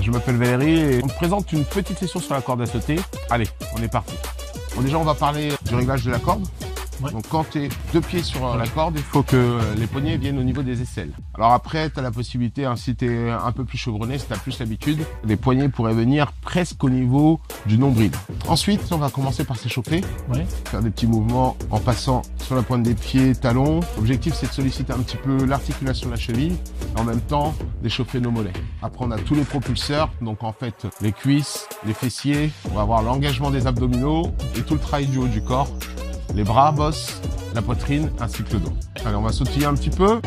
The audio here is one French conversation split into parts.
Je m'appelle Valérie et on me présente une petite session sur la corde à sauter. Allez, on est parti. Bon, déjà, on va parler du réglage de la corde. Ouais. Donc quand tu es deux pieds sur la corde, il faut que les poignets viennent au niveau des aisselles. Alors après, tu as la possibilité, hein, si tu es un peu plus chevronné, si tu as plus l'habitude, les poignets pourraient venir presque au niveau du nombril. Ensuite, on va commencer par s'échauffer, faire des petits mouvements en passant sur la pointe des pieds, talons. L'objectif, c'est de solliciter un petit peu l'articulation de la cheville et en même temps d'échauffer nos mollets. Après, on a tous les propulseurs, donc en fait, les cuisses, les fessiers, on va avoir l'engagement des abdominaux et tout le travail du haut du corps. Les bras bossent, la poitrine ainsi que le dos. Allez, on va sautiller un petit peu.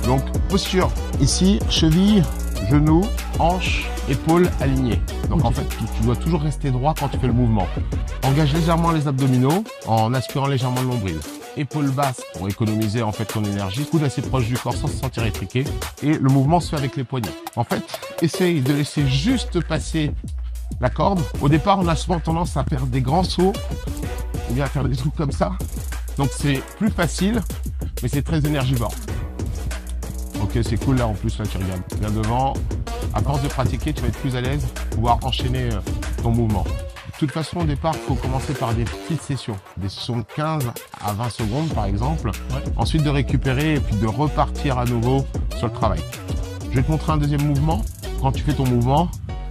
Donc, posture. Ici, cheville, genou, hanche, épaules alignées. Donc en fait, tu dois toujours rester droit quand tu fais le mouvement. Engage légèrement les abdominaux en aspirant légèrement le nombril. Épaules basses pour économiser en fait ton énergie. Coude assez proche du corps sans se sentir étriqué. Et le mouvement se fait avec les poignets. En fait, essaye de laisser juste passer la corde. Au départ, on a souvent tendance à faire des grands sauts ou bien à faire des trucs comme ça. Donc c'est plus facile, mais c'est très énergivore. Ok, c'est cool là en plus, là tu regardes bien devant. À force de pratiquer, tu vas être plus à l'aise pour pouvoir enchaîner ton mouvement. De toute façon, au départ, il faut commencer par des petites sessions. Des sessions de 15 à 20 secondes par exemple. Ensuite de récupérer et puis de repartir à nouveau sur le travail. Je vais te montrer un deuxième mouvement. Quand tu fais ton mouvement,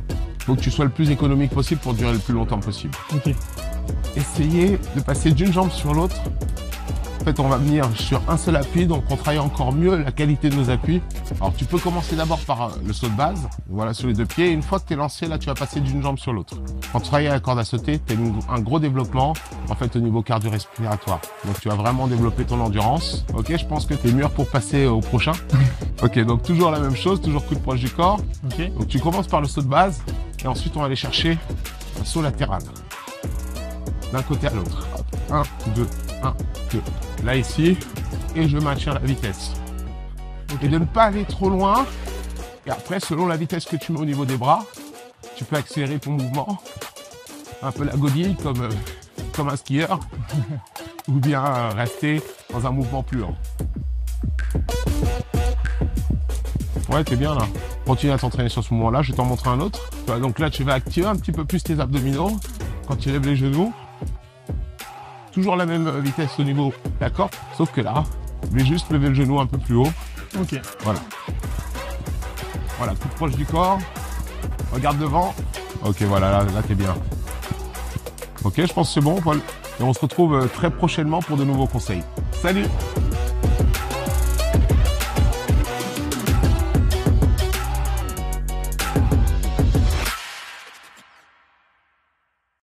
il faut que tu sois le plus économique possible pour durer le plus longtemps possible. Okay. Essayez de passer d'une jambe sur l'autre. En fait, on va venir sur un seul appui, donc on travaille encore mieux la qualité de nos appuis. Alors, tu peux commencer d'abord par le saut de base, voilà, sur les deux pieds. Et une fois que tu es lancé, là, tu vas passer d'une jambe sur l'autre. Quand tu travailles à la corde à sauter, tu as un gros développement, en fait, au niveau cardio-respiratoire. Donc, tu vas vraiment développer ton endurance. Ok, je pense que tu es mûr pour passer au prochain. Ok, donc toujours la même chose, toujours coude proche du corps. Okay. Donc, tu commences par le saut de base. Et ensuite, on va aller chercher un saut latéral. D'un côté à l'autre. 1, 2, 1, 2. Là, ici. Et je maintiens la vitesse. Okay. Et de ne pas aller trop loin. Et après, selon la vitesse que tu mets au niveau des bras, tu peux accélérer ton mouvement. Un peu la godille, comme un skieur. Ou bien rester dans un mouvement plus lent. Ouais, t'es bien là. Continue à t'entraîner sur ce mouvement-là. Je vais t'en montrer un autre. Donc là, tu vas activer un petit peu plus tes abdominaux quand tu lèves les genoux. Toujours la même vitesse au niveau de la corde, sauf que là, je vais juste lever le genou un peu plus haut. Ok. Voilà. Voilà, tout proche du corps. Regarde devant. Ok, voilà, là t'es bien. Ok, je pense que c'est bon, Paul. Et on se retrouve très prochainement pour de nouveaux conseils. Salut!